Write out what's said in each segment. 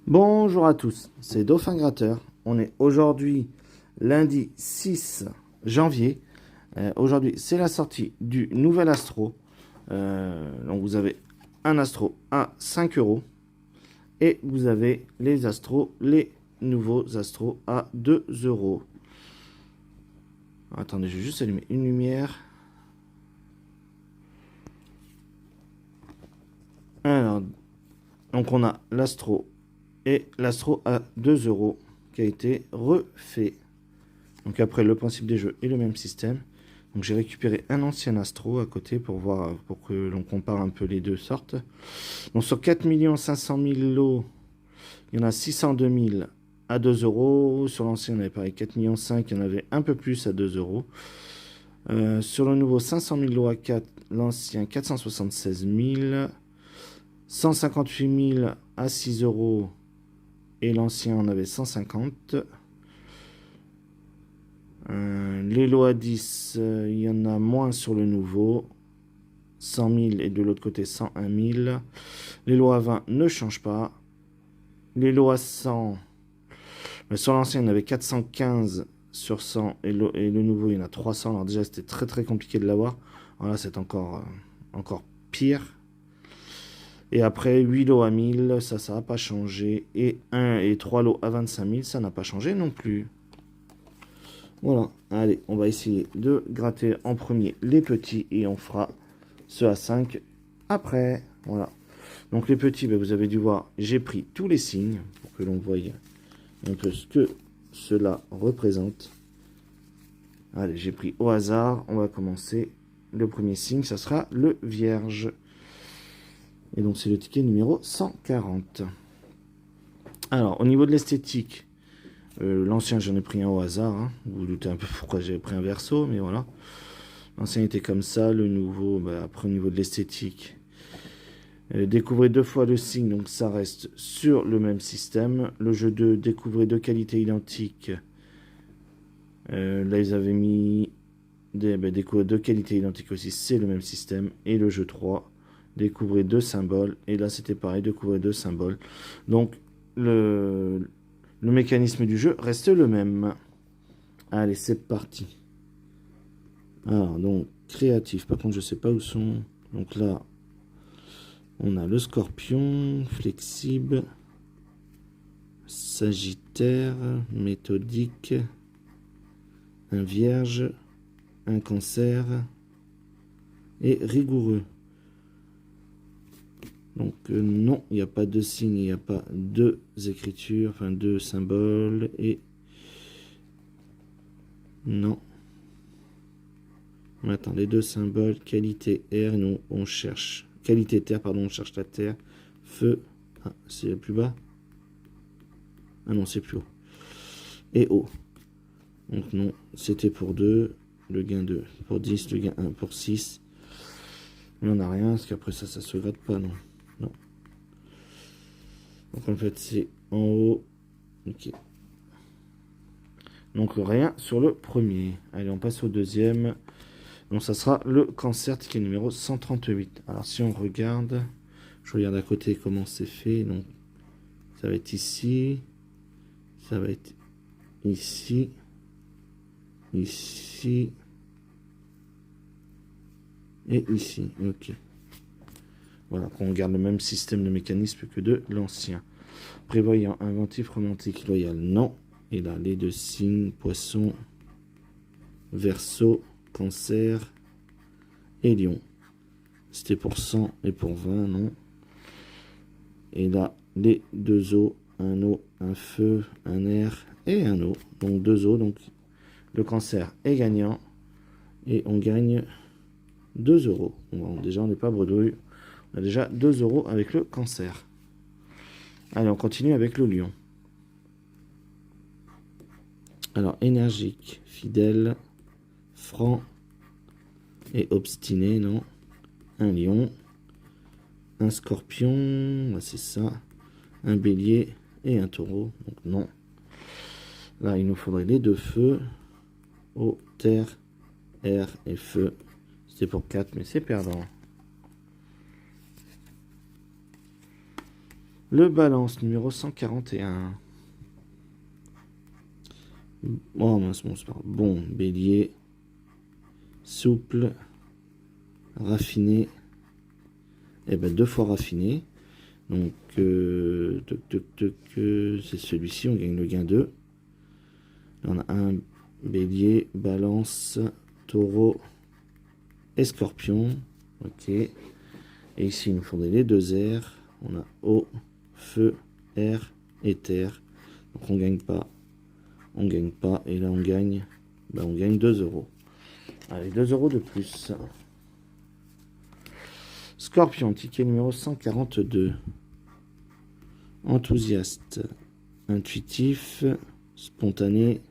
Bonjour à tous, c'est Dauphin Gratteur. On est aujourd'hui lundi 6 janvier. Aujourd'hui, c'est la sortie du nouvel Astro. Donc vous avez un Astro à 5 € et vous avez les Astros, les nouveaux Astros à 2 €. Attendez, je vais juste allumer une lumière. Alors, donc on a l'Astro et l'Astro à 2 € qui a été refait. Donc après, le principe des jeux est le même système. Donc j'ai récupéré un ancien Astro à côté pour voir, pour que l'on compare un peu les deux sortes. Donc sur 4 500 000 lots, il y en a 602 000 à 2 €. Sur l'ancien, on avait pareil 4,5 millions, il y en avait un peu plus à 2 €. Sur le nouveau 500 000 lots à 4, l'ancien 476 000. 158 000 à 6 € et l'ancien en avait 150. Les lots à 10, il y en a moins sur le nouveau. 100 000 et de l'autre côté 101 000. Les lots à 20 ne changent pas. Les lots à 100, sur l'ancien il y en avait 415 sur 100 et le nouveau il y en a 300. Alors déjà c'était très compliqué de l'avoir. Alors là c'est encore pire. Et après 8 lots à 1000, ça n'a pas changé. Et 1 et 3 lots à 25 000, ça n'a pas changé non plus. Voilà, allez, on va essayer de gratter en premier les petits et on fera ceux à 5 après. Voilà. Donc les petits, vous avez dû voir, j'ai pris tous les signes pour que l'on voie un peu ce que cela représente. Allez, j'ai pris au hasard. On va commencer. Le premier signe, ça sera le Vierge. Et donc c'est le ticket numéro 140. Alors, au niveau de l'esthétique, l'ancien, j'en ai pris un au hasard. Hein. Vous vous doutez un peu pourquoi j'ai pris un Verseau, mais voilà. L'ancien était comme ça. Le nouveau, après, au niveau de l'esthétique, découvrez 2 fois le signe, donc ça reste sur le même système. Le jeu 2, découvrez 2 qualités identiques. Là, ils avaient mis découvrez 2 qualités identiques aussi, c'est le même système. Et le jeu 3, découvrez 2 symboles. Et là, c'était pareil, découvrez 2 symboles. Donc, le mécanisme du jeu reste le même. Allez, c'est parti. Alors, donc, créatif. Par contre, je sais pas où sont. Donc là, on a le Scorpion, flexible, Sagittaire, méthodique, un Vierge, un Cancer et rigoureux. Donc non, il n'y a pas de signe, il n'y a pas deux écritures, enfin deux symboles et non. Attends, les deux symboles, qualité air, nous on cherche qualité terre, pardon, on cherche la terre, feu, ah, c'est plus bas. Ah non, c'est plus haut. Et eau. Donc non, c'était pour 2, le gain 2 pour 10, le gain 1 pour 6. Mais on n'a rien, parce qu'après ça se gratte pas, non. Non. Donc en fait, c'est en haut. Ok. Donc rien sur le premier. Allez, on passe au deuxième. Donc ça sera le Cancer, ticket numéro 138. Alors si on regarde, je regarde à côté comment c'est fait. Donc ça va être ici. Ça va être ici. Ici. Et ici. Ok. Voilà, qu'on garde le même système de mécanisme que de l'ancien. Prévoyant, inventif, romantique, loyal, non. Et là, les deux signes, Poisson, Verseau, Cancer et Lion. C'était pour 100 et pour 20, non. Et là, les deux eaux, un eau, un feu, un air et un eau. Donc deux eaux, donc le Cancer est gagnant. Et on gagne 2 €. Bon, déjà, on n'est pas bredouille. On a déjà 2 € avec le Cancer. Allez, on continue avec le Lion. Alors, énergique, fidèle, franc et obstiné, non. Un lion, un scorpion, c'est ça, un bélier et un taureau, donc non. Là, il nous faudrait les deux feux, eau, terre, air et feu. C'était pour 4, mais c'est perdant. Le balance numéro 141. Oh mince, bon, c'est pas grave. Bon, bélier, souple, raffiné. Et ben 2 fois raffiné. Donc, c'est celui-ci, on gagne le gain 2. On a un bélier, balance, taureau et scorpion. Ok. Et ici, il nous faudrait les 2 airs. On a eau, feu, air et terre. Donc, on gagne pas. On gagne pas. Et là, on gagne. Ben, on gagne 2 euros. Allez, 2 euros de plus. Scorpion, ticket numéro 142. Enthousiaste, intuitif, spontané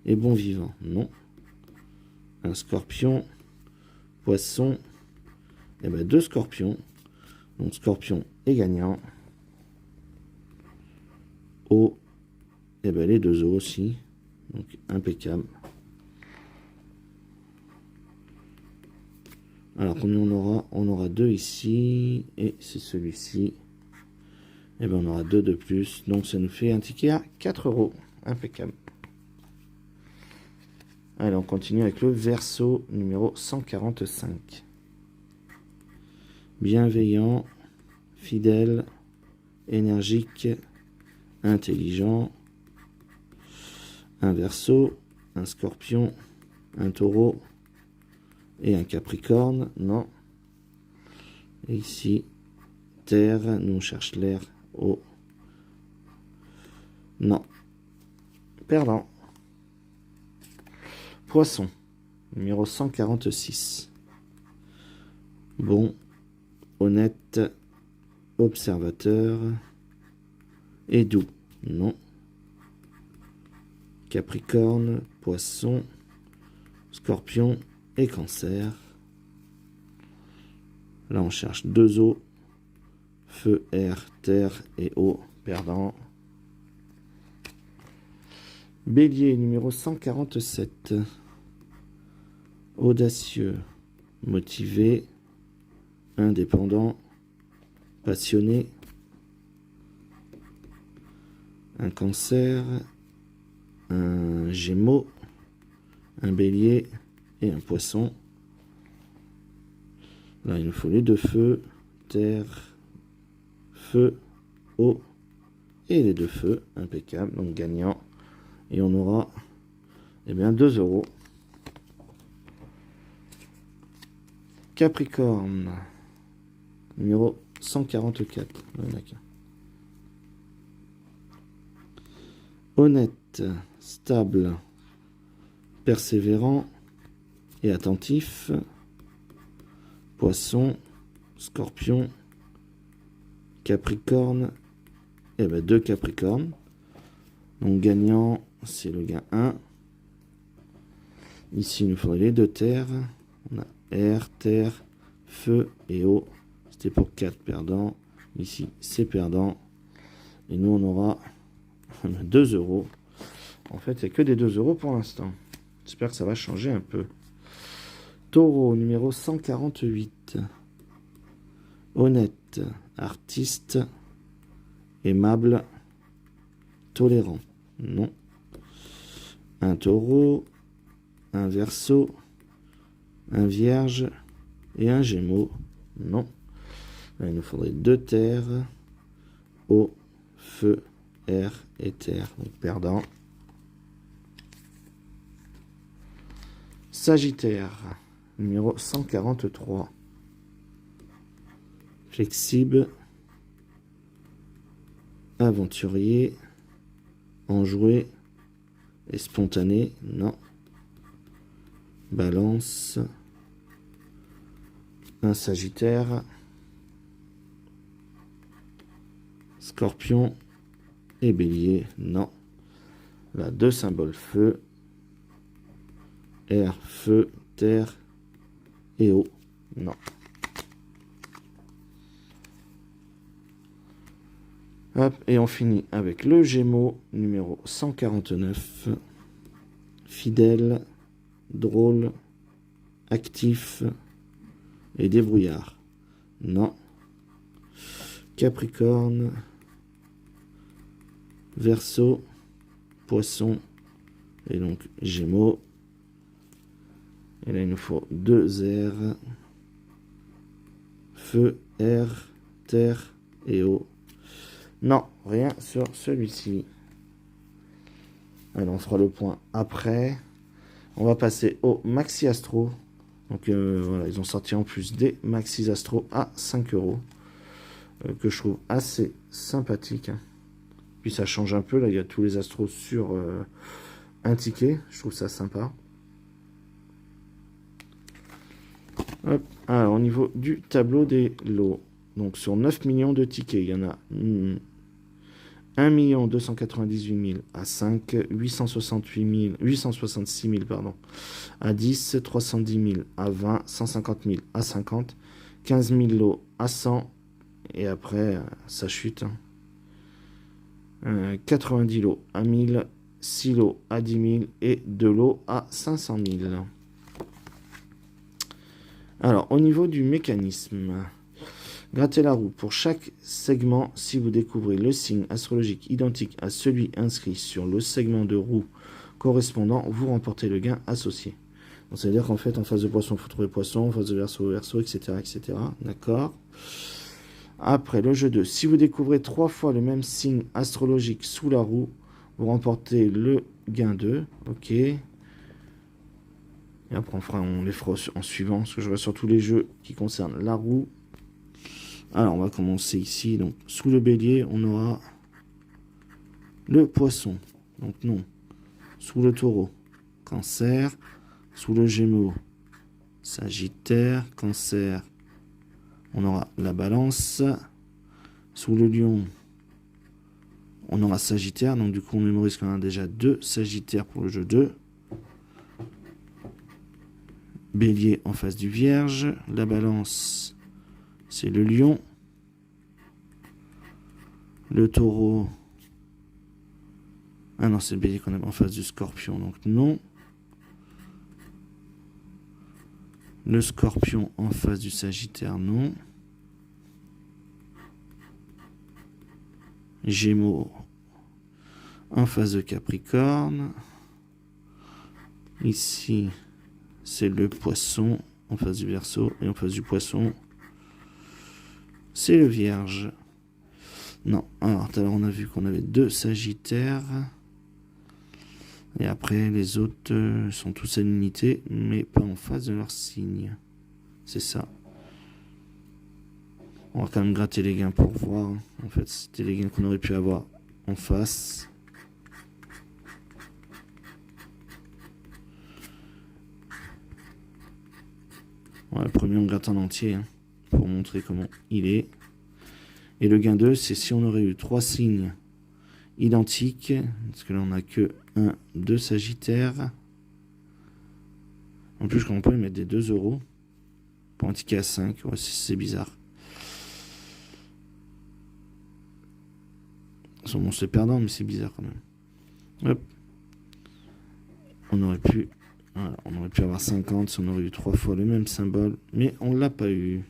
et bon vivant. Non. Un scorpion, poisson, et ben 2 scorpions. Donc scorpion est gagnant. Eau, et ben les 2 eaux aussi. Donc impeccable. Alors combien on aura? On aura 2 ici et c'est celui-ci. Et ben on aura 2 de plus. Donc ça nous fait un ticket à 4 euros. Impeccable. Allez, on continue avec le Verseau numéro 145. Bienveillant, fidèle, énergique, intelligent. Un Verseau, un Scorpion, un Taureau et un Capricorne. Non. Et ici, Terre, nous on cherche l'air. Eau. Non. Perdant. Poisson, numéro 146. Bon, honnête, observateur et doux. Non. Capricorne, poisson, scorpion et cancer. Là, on cherche 2 eaux. Feu, air, terre et eau. Perdant. Bélier, numéro 147. Audacieux, motivé, indépendant, passionné. Un cancer, un gémeaux, un bélier et un poisson. Là, il nous faut les 2 feux, terre, feu, eau et les 2 feux. Impeccable, donc gagnant. Et on aura, eh bien, 2 euros. Capricorne, numéro 144. Honnête, stable, persévérant et attentif. Poisson, scorpion, capricorne. Et bien 2 capricornes. Donc gagnant, c'est le gain 1. Ici, il nous faudrait les 2 terres. On a air, terre, feu et eau. C'était pour 4 perdants. Ici, c'est perdant. Et nous, on aura 2 euros. En fait, c'est que des 2 euros pour l'instant. J'espère que ça va changer un peu. Taureau, numéro 148. Honnête, artiste, aimable, tolérant. Non. Un taureau, un Verseau, un Vierge et un Gémeaux. Non. Là, il nous faudrait 2 terres, eau, feu, air et terre. Donc perdant. Sagittaire, numéro 143. Flexible, aventurier, enjoué et spontané. Non. Balance, un Sagittaire, Scorpion et Bélier. Non. Là, 2 symboles feu, air, feu, terre et eau. Non. Hop, et on finit avec le Gémeaux numéro 149. Fidèle, drôle, actif et débrouillard. Non. Capricorne, Verseau, Poisson et donc Gémeaux. Et là, il nous faut 2 airs. Feu, air, terre et eau. Non, rien sur celui-ci. Alors, on fera le point après. On va passer au Maxi Astro. Donc, voilà, ils ont sorti en plus des Maxi Astro à 5 €. Que je trouve assez sympathique. Puis ça change un peu. Là, il y a tous les astros sur un ticket. Je trouve ça sympa. Hop. Alors, au niveau du tableau des lots, donc sur 9 millions de tickets, il y en a 1 298 000 à 5, 866 000 pardon, à 10, 310 000 à 20, 150 000 à 50, 15 000 lots à 100, et après, ça chute. 90 lots à 1000, 6 lots à 10 000 et 2 lots à 500 000. Alors, au niveau du mécanisme, grattez la roue. Pour chaque segment, si vous découvrez le signe astrologique identique à celui inscrit sur le segment de roue correspondant, vous remportez le gain associé. Donc, ça veut dire qu'en fait, en face de poisson, il faut trouver poisson, en face de verseau, verseau, etc. etc. D'accord. Après, le jeu 2. Si vous découvrez 3 fois le même signe astrologique sous la roue, vous remportez le gain 2. Ok. Et après, on les fera en suivant, parce que je vois sur tous les jeux qui concernent la roue. Alors, on va commencer ici. Donc, sous le bélier, on aura le poisson. Donc, non. Sous le taureau, cancer. Sous le gémeaux, sagittaire. Cancer, on aura la balance. Sous le lion, on aura sagittaire. Donc, du coup, on mémorise qu'on a déjà 2 sagittaires pour le jeu 2. Bélier en face du vierge. La balance, c'est le lion. Le taureau. Ah non, c'est le bélier qu'on a en face du scorpion. Donc non. Le scorpion en face du sagittaire, non. Gémeaux en face de Capricorne. Ici, c'est le poisson en face du Verseau, et en face du poisson, c'est le vierge. Non, alors tout à l'heure on a vu qu'on avait 2 sagittaires, et après les autres sont tous à l'unité, mais pas en face de leur signe. C'est ça. On va quand même gratter les gains pour voir. En fait, c'était les gains qu'on aurait pu avoir en face. Ouais, le premier, on gratte en entier, hein, pour montrer comment il est. Et le gain 2, c'est si on aurait eu 3 signes identiques, parce que là, on n'a que 1, 2 sagittaires. En plus, je comprends pas, ils mettent des 2 € pour un ticket à 5. Ouais, c'est bizarre. Bon, c'est perdant, mais c'est bizarre quand même. Hop. On aurait pu avoir 50 si on aurait eu 3 fois le même symbole, mais on ne l'a pas eu.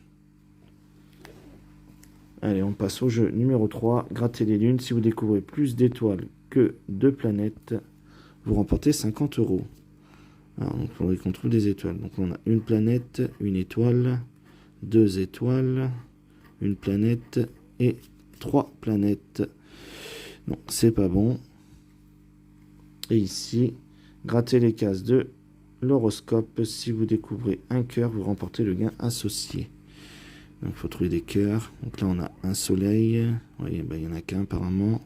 Allez, on passe au jeu numéro 3. Gratter les lunes. Si vous découvrez plus d'étoiles que de planètes, vous remportez 50 €. Alors, donc, il faudrait qu'on trouve des étoiles. Donc, on a une planète, une étoile, 2 étoiles, une planète et 3 planètes. Non, c'est pas bon. Et ici, grattez les cases de l'horoscope. Si vous découvrez un cœur, vous remportez le gain associé. Donc, il faut trouver des cœurs. Donc là, on a un soleil. Oui, ben, il n'y en a qu'un apparemment.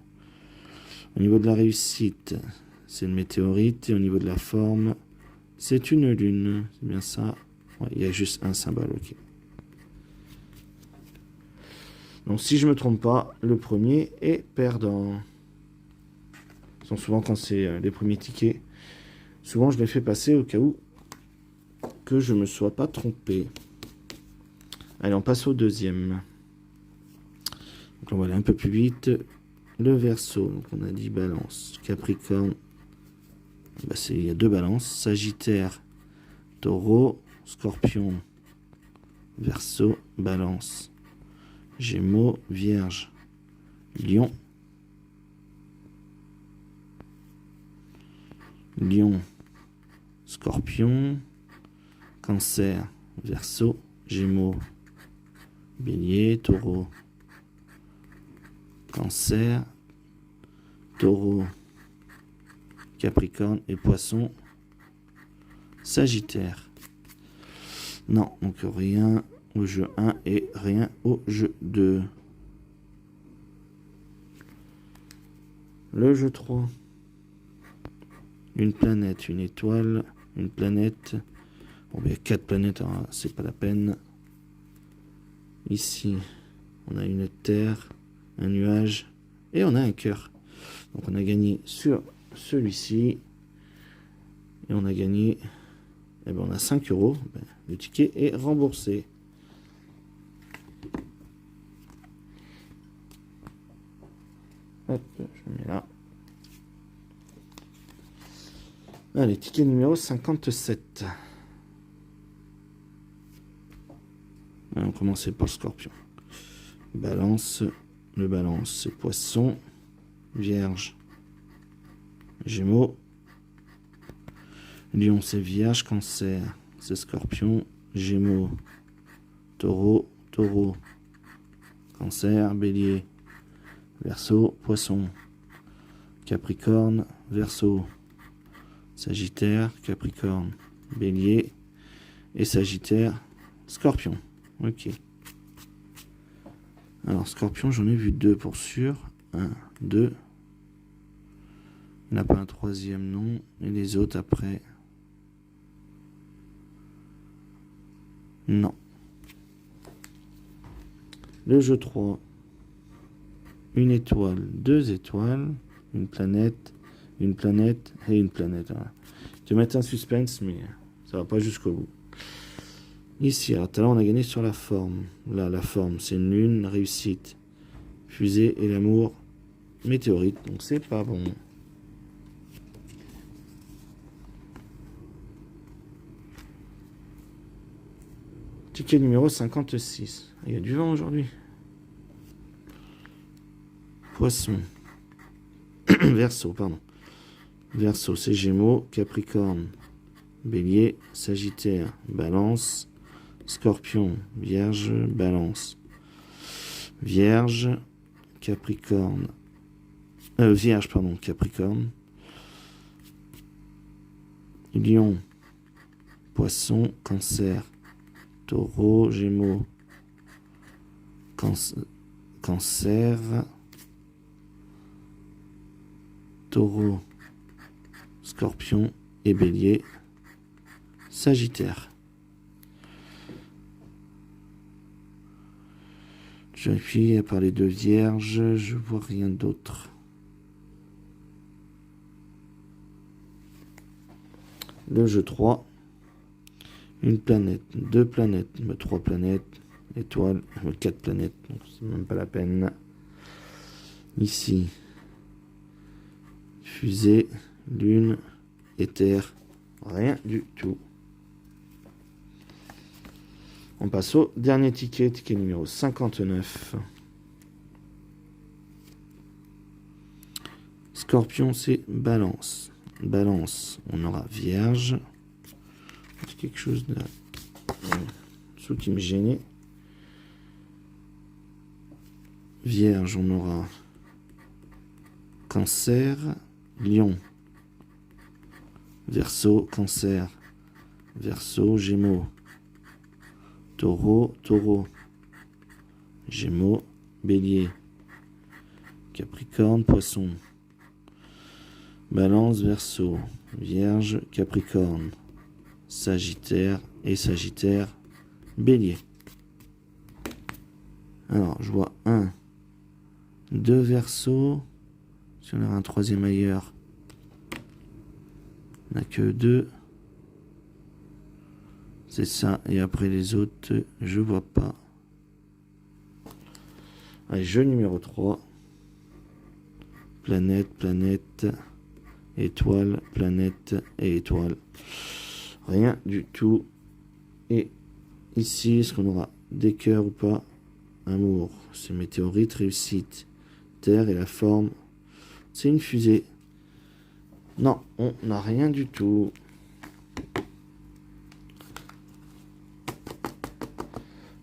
Au niveau de la réussite, c'est une météorite. Et au niveau de la forme, c'est une lune. C'est bien ça. Ouais, il y a juste un symbole, ok. Donc, si je ne me trompe pas, le premier est perdant. Souvent, quand c'est les premiers tickets, souvent je les fais passer au cas où que je ne me sois pas trompé. Allez, on passe au deuxième. Donc on va aller un peu plus vite. Le Verseau, donc on a dit balance. Capricorne, bah il y a 2 balances. Sagittaire, Taureau, Scorpion, Verseau, balance. Gémeaux, Vierge, Lion, Lion, Scorpion, Cancer, Verseau, Gémeaux, Bélier, Taureau, Cancer, Taureau, Capricorne et Poisson, Sagittaire. Non, donc rien au jeu 1 et rien au jeu 2. Le jeu 3. Une planète, une étoile, une planète. Bon, il y a 4 planètes, hein, c'est pas la peine. Ici, on a une terre, un nuage et on a un cœur. Donc on a gagné sur celui-ci et on a gagné, eh ben on a 5 €. Ben, le ticket est remboursé. Hop, je mets là. Allez, ticket numéro 57. On va commencer par le Scorpion. Balance, le Balance, c'est Poisson, Vierge, Gémeaux, Lion, c'est Vierge, Cancer, c'est Scorpion, Gémeaux, Taureau, Taureau, Cancer, Bélier, Verseau, Poisson, Capricorne, Verseau, Sagittaire, Capricorne, Bélier et Sagittaire, Scorpion. Ok. Alors, Scorpion, j'en ai vu 2 pour sûr. 1, 2. Il n'y en a pas un troisième, non. Et les autres après. Non. Le jeu 3. Une étoile, 2 étoiles, une planète et une planète. Voilà. Je vais mettre un suspense, mais ça va pas jusqu'au bout. Ici, alors tout à l'heure, on a gagné sur la forme. Là, la forme, c'est une lune, réussite, fusée et l'amour, météorite. Donc, c'est pas bon. Ticket numéro 56. Il y a du vent aujourd'hui. Poisson. Verseau, pardon. Verseau, c'est Gémeaux, Capricorne, Bélier, Sagittaire, Balance, Scorpion, Vierge, Balance, Vierge, Capricorne, Vierge, pardon, Capricorne, Lion, Poisson, Cancer, Taureau, Gémeaux, Cancer, Taureau, Scorpion et Bélier, Sagittaire. Je vérifie, à part les 2 vierges, je vois rien d'autre. Le jeu 3. Une planète, 2 planètes, 3 planètes, étoiles, 4 planètes, donc c'est même pas la peine. Ici, fusée, lune, éther, rien du tout. On passe au dernier ticket, ticket numéro 59. Scorpion, c'est Balance. Balance, on aura Vierge. C'est quelque chose de dessous qui me gênait. Vierge, on aura Cancer, Lion, Verseau, Cancer, Verseau, Gémeaux, Taureau, Taureau, Gémeaux, Bélier, Capricorne, Poisson, Balance, Verseau, Vierge, Capricorne, Sagittaire et Sagittaire, Bélier. Alors, je vois 1, 2 Verseaux. Si on a un troisième ailleurs, on n'a que 2. C'est ça. Et après les autres, je vois pas. Allez, jeu numéro 3. Planète, planète, étoile, planète et étoile. Rien du tout. Et ici, est-ce qu'on aura des cœurs ou pas? Amour. C'est météorite, réussite, terre et la forme. C'est une fusée. Non, on n'a rien du tout.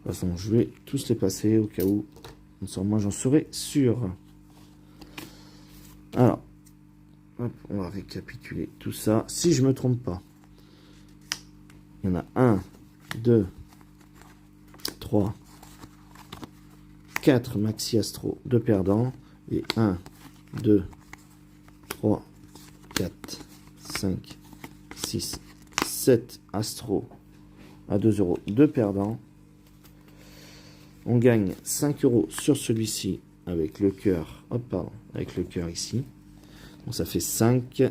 De toute façon, je vais tous les passer au cas où. Moi, j'en serai sûr. Alors, hop, on va récapituler tout ça. Si je me trompe pas, il y en a 1, 2, 3, 4 maxi astro de perdants. Et 1, 2, 3, 4, 5, 6, 7 astro à 2 euros de perdants. On gagne 5 euros sur celui-ci avec le cœur. Hop, pardon, avec le cœur ici. Donc ça fait 5.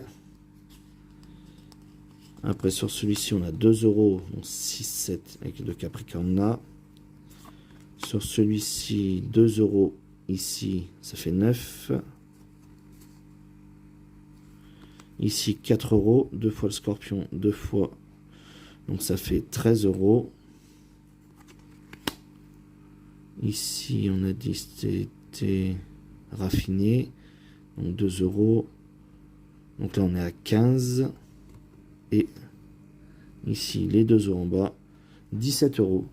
Après sur celui-ci, on a 2 euros. Donc 6, 7 avec le Capricorne là. Sur celui-ci, 2 euros ici, ça fait 9. Ici, 4 euros. 2 fois le Scorpion, 2 fois. Donc ça fait 13 euros. Ici, on a dit c'était raffiné. Donc 2 euros. Donc là, on est à 15. Et ici, les 2 euros en bas, 17 euros.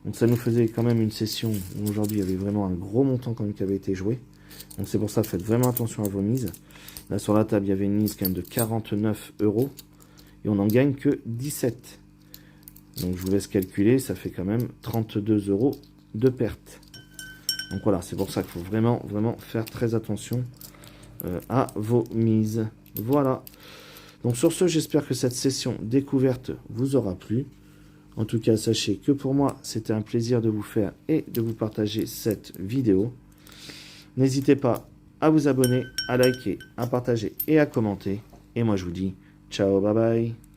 Donc ça nous faisait quand même une session où aujourd'hui, il y avait vraiment un gros montant quand même qui avait été joué. Donc c'est pour ça, faites vraiment attention à vos mises. Là, sur la table, il y avait une mise quand même de 49 euros. Et on n'en gagne que 17. Donc je vous laisse calculer, ça fait quand même 32 euros de perte. Donc voilà, c'est pour ça qu'il faut vraiment faire très attention à vos mises. Voilà. Donc sur ce, j'espère que cette session découverte vous aura plu. En tout cas, sachez que pour moi, c'était un plaisir de vous faire et de vous partager cette vidéo. N'hésitez pas à vous abonner, à liker, à partager et à commenter. Et moi, je vous dis ciao, bye bye.